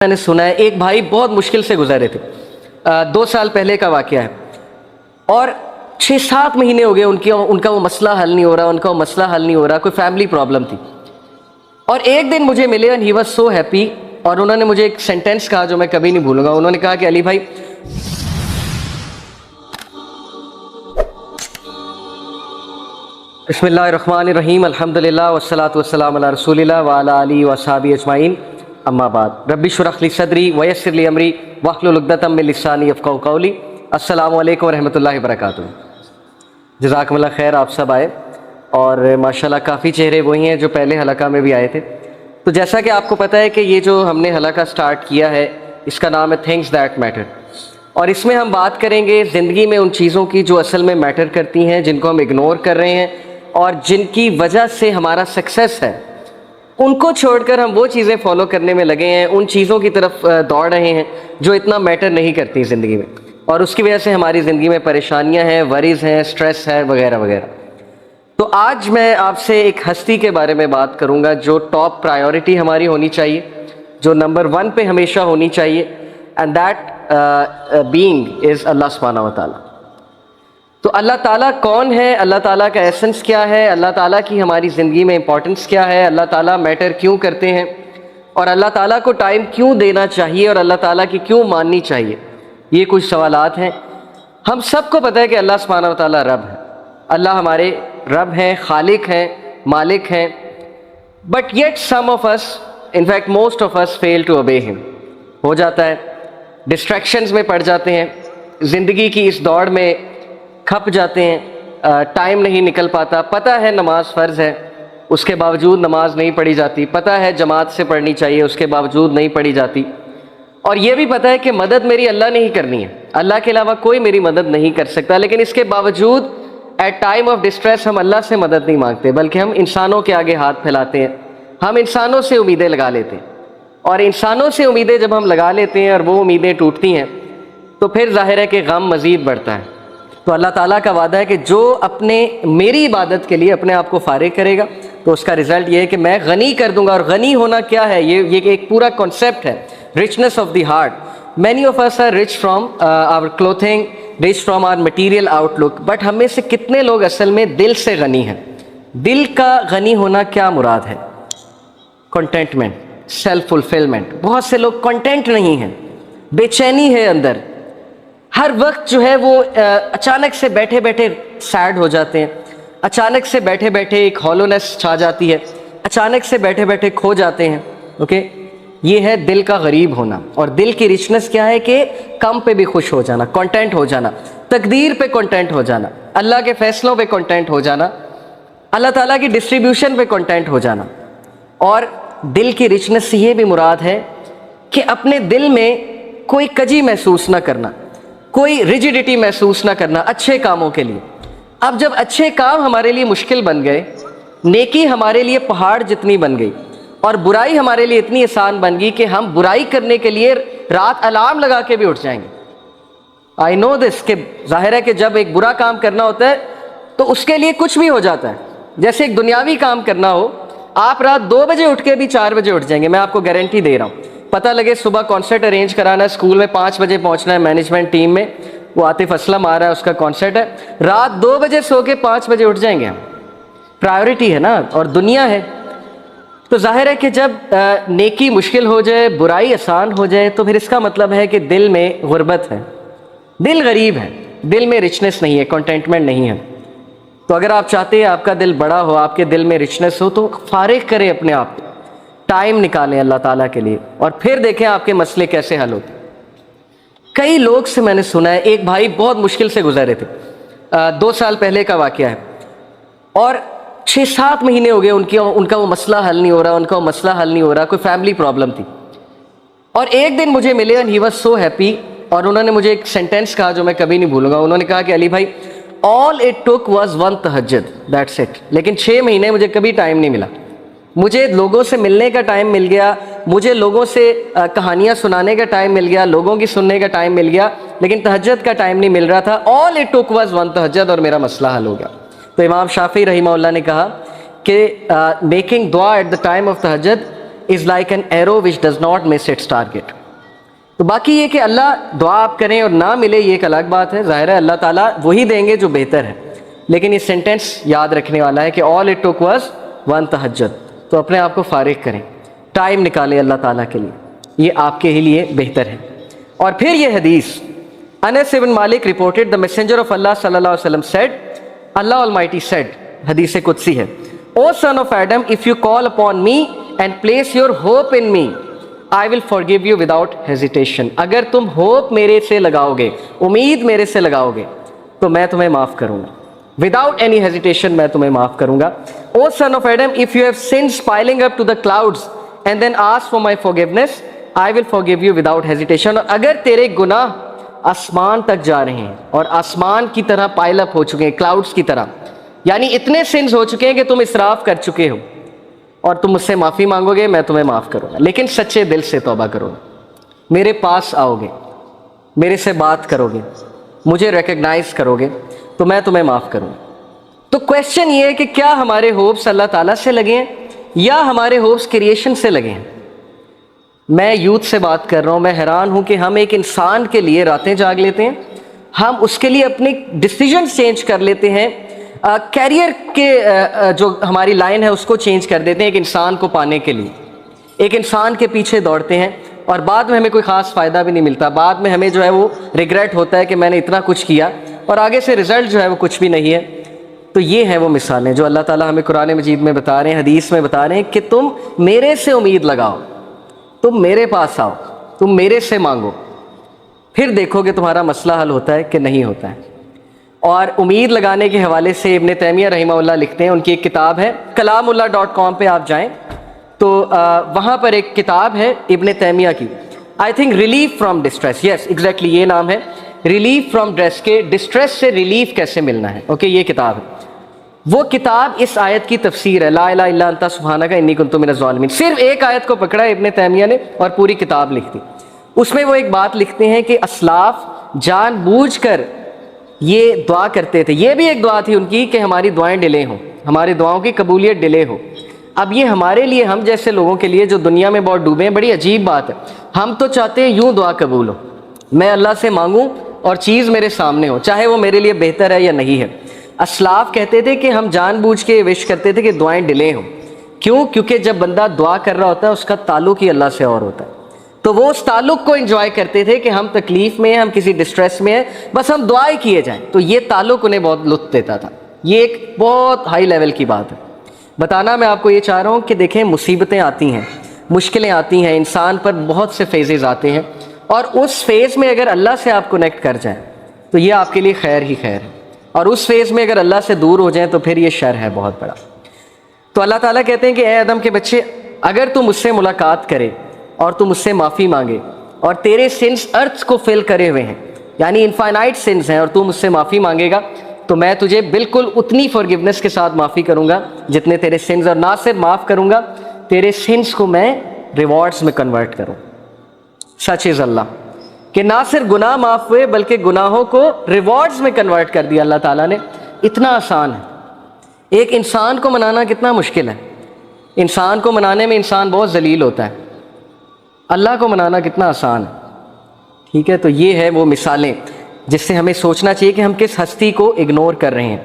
मैंने सुना है एक भाई बहुत मुश्किल से गुजरे थे। 2 साल पहले का वाकया है और 6-7 महीने हो गए उनका वो मसला हल नहीं हो रहा, उनका वो मसला हल नहीं हो रहा, कोई फैमिली प्रॉब्लम थी। और एक दिन मुझे मिले and he was so happy और उन्होंने मुझे एक सेंटेंस कहा जो मैं कभी नहीं भूलूंगा। उन्होंने कहा कि अली भाई, बिस्मिल्लाहिर्रहमानिर्रहीम, अल्हम्दुलिल्लाह वस्सलातु वस्सलामु अला रसूलिल्लाह व अला आलिहि व अस्हाबिहि अजमाइन, अम्मा बाद। रब्बि शुरह ली सदरी व यस्सिर ली अमरी वहलुल उक़दतम मिन लिसानी यफ़क़हू क़ौली। अस्सलामु अलैकुम व रहमतुल्लाहि व बरकातुहू। जज़ाकुमुल्लाह खैर, आप सब आए और माशाल्लाह काफ़ी चेहरे वही हैं जो पहले हलका में भी आए थे। तो जैसा कि आपको पता है कि ये जो हमने हलका स्टार्ट किया है इसका नाम है थिंग्स दैट मैटर, और इसमें हम बात करेंगे ज़िंदगी में उन चीज़ों की जो असल में मैटर करती हैं, जिनको हम इग्नोर कर रहे हैं और जिनकी वजह से हमारा सक्सेस है। उनको छोड़कर हम वो चीज़ें फॉलो करने में लगे हैं, उन चीज़ों की तरफ दौड़ रहे हैं जो इतना मैटर नहीं करती ज़िंदगी में, और उसकी वजह से हमारी ज़िंदगी में परेशानियां हैं, वरीज़ हैं, स्ट्रेस है वगैरह वगैरह। तो आज मैं आपसे एक हस्ती के बारे में बात करूंगा जो टॉप प्रायोरिटी हमारी होनी चाहिए, जो नंबर 1 पे हमेशा होनी चाहिए, एंड दैट बीइंग इज़ अल्लाह सुब्हानहू व तआला। तो अल्लाह ताला कौन है, अल्लाह ताला का एसेंस क्या है, अल्लाह ताला की हमारी ज़िंदगी में इंपॉर्टेंस क्या है, अल्लाह ताला मैटर क्यों करते हैं और अल्लाह ताला को टाइम क्यों देना चाहिए और अल्लाह ताला की क्यों माननी चाहिए, ये कुछ सवालात हैं। हम सबको पता है कि अल्लाह सुब्हानहू व तआला रब है, अल्लाह हमारे रब हैं, खालिक हैं, मालिक हैं, but yet some of us, in fact most of us fail to obey him. हो जाता है, डिस्ट्रैक्शंस में पड़ जाते हैं, ज़िंदगी की इस दौड़ में खप जाते हैं, टाइम नहीं निकल पाता। पता है नमाज फ़र्ज़ है, उसके बावजूद नमाज नहीं पढ़ी जाती। पता है जमात से पढ़नी चाहिए, उसके बावजूद नहीं पढ़ी जाती। और ये भी पता है कि मदद मेरी अल्लाह ने ही करनी है, अल्लाह के अलावा कोई मेरी मदद नहीं कर सकता, लेकिन इसके बावजूद एट टाइम ऑफ डिस्ट्रेस हम अल्लाह से मदद नहीं मांगते, बल्कि हम इंसानों के आगे हाथ फैलाते हैं, हम इंसानों से उम्मीदें लगा लेते हैं। और इंसानों से उम्मीदें जब हम लगा लेते हैं और वो उम्मीदें टूटती हैं तो फिर ज़ाहिर है कि गम मज़ीद बढ़ता है। तो अल्लाह ताला का वादा है कि जो अपने मेरी इबादत के लिए अपने आप को फारिग करेगा तो उसका रिज़ल्ट ये है कि मैं गनी कर दूंगा। और गनी होना क्या है, ये एक पूरा कॉन्सेप्ट है, richness of the heart. Many of us are rich from our clothing, rich from our material outlook, but हम में से कितने लोग असल में दिल से गनी हैं? दिल का गनी होना क्या मुराद है? Contentment, self fulfilment. बहुत से लोग कंटेंट नहीं हैं, बेचैनी है अंदर, हर वक्त जो है वो अचानक से बैठे बैठे सैड हो जाते हैं, अचानक से बैठे बैठे एक हॉलोनेस छा जाती है, अचानक से बैठे बैठे खो जाते हैं। ओके, ये है दिल का गरीब होना। और दिल की रिचनेस क्या है कि कम पे भी खुश हो जाना, कंटेंट हो जाना, तकदीर पे कंटेंट हो जाना, अल्लाह के फैसलों पे कंटेंट हो जाना, अल्लाह ताला की डिस्ट्रीब्यूशन पे कंटेंट हो जाना। और दिल की रिचनेस से ये भी मुराद है कि अपने दिल में कोई कजी महसूस ना करना, कोई रिजिडिटी महसूस ना करना अच्छे कामों के लिए। अब जब अच्छे काम हमारे लिए मुश्किल बन गए, नेकी हमारे लिए पहाड़ जितनी बन गई और बुराई हमारे लिए इतनी आसान बन गई कि हम बुराई करने के लिए रात अलार्म लगा के भी उठ जाएंगे। आई नो दिस, कि जाहिर है कि जब एक बुरा काम करना होता है तो उसके लिए कुछ भी हो जाता है। जैसे एक दुनियावी काम करना हो, आप रात 2 बजे उठ के भी 4 बजे उठ जाएंगे, मैं आपको गारंटी दे रहा हूँ। पता लगे सुबह कॉन्सर्ट अरेंज कराना है, स्कूल में 5 बजे पहुंचना है, मैनेजमेंट टीम में वो आतिफ असलम आ रहा है, उसका कॉन्सर्ट है, रात 2 बजे सो के 5 बजे उठ जाएंगे हम। प्रायोरिटी है ना, और दुनिया है। तो जाहिर है कि जब नेकी मुश्किल हो जाए, बुराई आसान हो जाए, तो फिर इसका मतलब है कि दिल में गुर्बत है, दिल गरीब है, दिल में रिचनेस नहीं है, कंटेंटमेंट नहीं है। तो अगर आप चाहते हैं आपका दिल बड़ा हो, आपके दिल में रिचनेस हो, तो फारिग करें अपने आप को, टाइम निकालें अल्लाह ताला के लिए और फिर देखें आपके मसले कैसे हल होते हैं। कई लोग से मैंने सुना है एक भाई बहुत मुश्किल से गुजरे थे। 2 साल पहले का वाकया है और 6-7 महीने हो गए उनका वो मसला हल नहीं हो रहा, उनका वो मसला हल नहीं हो रहा, कोई फैमिली प्रॉब्लम थी। और एक दिन मुझे मिले and he was so happy और उन्होंने मुझे एक सेंटेंस कहा जो मैं कभी नहीं भूलूंगा। उन्होंने कहा कि Ali bhai, all it took was 1 तहज्जुद, दैट्स इट। लेकिन 6 महीने मुझे कभी टाइम नहीं मिला। मुझे लोगों से मिलने का टाइम मिल गया, मुझे लोगों से कहानियाँ सुनाने का टाइम मिल गया, लोगों की सुनने का टाइम मिल गया, लेकिन तहज्जुद का टाइम नहीं मिल रहा था। ऑल इट टुक वाज 1 तहज्जुद और मेरा मसला हल हो गया। तो इमाम शाफी रहीमहुल्लाह ने कहा कि मेकिंग दुआ एट द टाइम ऑफ तहज्जुद is like an arrow which does not miss its target. تو باقی یہ کہ اللہ دعا آپ کریں اور نہ ملے یہ ایک الگ بات ہے، ظاہر ہے اللہ تعالیٰ وہی دیں گے جو بہتر ہے، لیکن یہ سینٹینس یاد رکھنے والا ہے کہ all it took was one tahajjud. تو اپنے آپ کو فارغ کریں، ٹائم نکالیں اللہ تعالیٰ کے لیے، یہ آپ کے ہی لیے بہتر ہے. اور پھر یہ حدیث انس بن مالک reported the messenger of Allah صلی اللہ علیہ وسلم said, Allah Almighty said, حدیث قدسی ہے, O son of Adam, if you call upon me and place your hope in me, I will forgive you without hesitation. اگر تم ہوپ میرے سے لگاؤ گے، امید میرے سے لگاؤ گے، تو میں تمہیں معاف کروں گا. Without any hesitation میں تمہیں معاف کروں گا. O son of Adam, if you have sins piling up to the clouds and then ask for my forgiveness, I will forgive you without hesitation. اور اگر تیرے گناہ آسمان تک جا رہے ہیں اور آسمان کی طرح پائل اپ ہو چکے ہیں، کلاؤڈز کی طرح، یعنی اتنے سنز ہو چکے ہیں کہ تم اسراف کر چکے ہو، اور تم مجھ سے معافی مانگو گے میں تمہیں معاف کروں گا، لیکن سچے دل سے توبہ کرو گے، میرے پاس آؤ گے، میرے سے بات کرو گے، مجھے ریکگنائز کرو گے، تو میں تمہیں معاف کروں گا. تو کویشچن یہ ہے کہ کیا ہمارے ہوپس اللہ تعالیٰ سے لگے ہیں یا ہمارے ہوپس کریشن سے لگے ہیں؟ میں یوتھ سے بات کر رہا ہوں، میں حیران ہوں کہ ہم ایک انسان کے لیے راتیں جاگ لیتے ہیں، ہم اس کے لیے اپنے ڈیسیجنز چینج کر لیتے ہیں، کیریئر کے جو ہماری لائن ہے اس کو چینج کر دیتے ہیں ایک انسان کو پانے کے لیے، ایک انسان کے پیچھے دوڑتے ہیں، اور بعد میں ہمیں کوئی خاص فائدہ بھی نہیں ملتا، بعد میں ہمیں جو ہے وہ ریگریٹ ہوتا ہے کہ میں نے اتنا کچھ کیا اور آگے سے رزلٹ جو ہے وہ کچھ بھی نہیں ہے. تو یہ ہیں وہ مثالیں جو اللہ تعالیٰ ہمیں قرآن مجید میں بتا رہے ہیں، حدیث میں بتا رہے ہیں کہ تم میرے سے امید لگاؤ، تم میرے پاس آؤ، تم میرے سے مانگو، پھر دیکھو کہ تمہارا مسئلہ حل ہوتا ہے کہ نہیں ہوتا ہے. اور امید لگانے کے حوالے سے ابن تیمیہ رحمہ اللہ لکھتے ہیں، ان کی ایک کتاب ہے kalamullah.com پہ آپ جائیں تو وہاں پر ایک کتاب ہے ابن تیمیہ کی، I think relief from distress, yes exactly یہ نام ہے، ریلیف فرام ڈسٹریس، کے ڈسٹریس سے ریلیف کیسے ملنا ہے. اوکے یہ کتاب ہے، وہ کتاب اس آیت کی تفسیر ہے، لا الہ الا انت سبحانک انی کنت من الظالمین. صرف ایک آیت کو پکڑا ابن تیمیہ نے اور پوری کتاب لکھ دی. اس میں وہ ایک بات لکھتے ہیں کہ اسلاف جان بوجھ کر یہ دعا کرتے تھے، یہ بھی ایک دعا تھی ان کی کہ ہماری دعائیں ڈیلے ہوں، ہماری دعاؤں کی قبولیت ڈیلے ہو. اب یہ ہمارے لیے، ہم جیسے لوگوں کے لیے جو دنیا میں بہت ڈوبے ہیں، بڑی عجیب بات ہے. ہم تو چاہتے ہیں یوں دعا قبول ہو، میں اللہ سے مانگوں اور چیز میرے سامنے ہو، چاہے وہ میرے لیے بہتر ہے یا نہیں ہے. اسلاف کہتے تھے کہ ہم جان بوجھ کے وش کرتے تھے کہ دعائیں ڈیلے ہوں. کیوں؟ کیونکہ جب بندہ دعا کر رہا ہوتا ہے اس کا تعلق ہی اللہ سے اور ہوتا ہے، تو وہ اس تعلق کو انجوائے کرتے تھے کہ ہم تکلیف میں ہیں، ہم کسی ڈسٹریس میں ہیں، بس ہم دعائیں کیے جائیں. تو یہ تعلق انہیں بہت لطف دیتا تھا. یہ ایک بہت ہائی لیول کی بات ہے. بتانا میں آپ کو یہ چاہ رہا ہوں کہ دیکھیں مصیبتیں آتی ہیں، مشکلیں آتی ہیں، انسان پر بہت سے فیزز آتے ہیں، اور اس فیز میں اگر اللہ سے آپ کنیکٹ کر جائیں تو یہ آپ کے لیے خیر ہی خیر ہے، اور اس فیز میں اگر اللہ سے دور ہو جائیں تو پھر یہ شر ہے بہت بڑا. تو اللہ تعالیٰ کہتے ہیں کہ اے آدم کے بچے، اگر تم مجھ سے ملاقات کرے اور تم مجھ سے معافی مانگے، اور تیرے سنس ارتھ کو فل کرے ہوئے ہیں، یعنی انفائنائٹ سنس ہیں، اور تم مجھ سے معافی مانگے گا تو میں تجھے بالکل اتنی فورگیونیس کے ساتھ معافی کروں گا جتنے تیرے سنس، اور نہ صرف معاف کروں گا، تیرے سنس کو میں ریوارڈز میں کنورٹ کروں. سچ از اللہ کہ نہ صرف گناہ معاف ہوئے بلکہ گناہوں کو ریوارڈز میں کنورٹ کر دیا اللہ تعالیٰ نے. اتنا آسان ہے. ایک انسان کو منانا کتنا مشکل ہے، انسان کو منانے میں انسان بہت ذلیل ہوتا ہے، اللہ کو منانا کتنا آسان ہے. ٹھیک ہے، تو یہ ہے وہ مثالیں جس سے ہمیں سوچنا چاہیے کہ ہم کس ہستی کو اگنور کر رہے ہیں.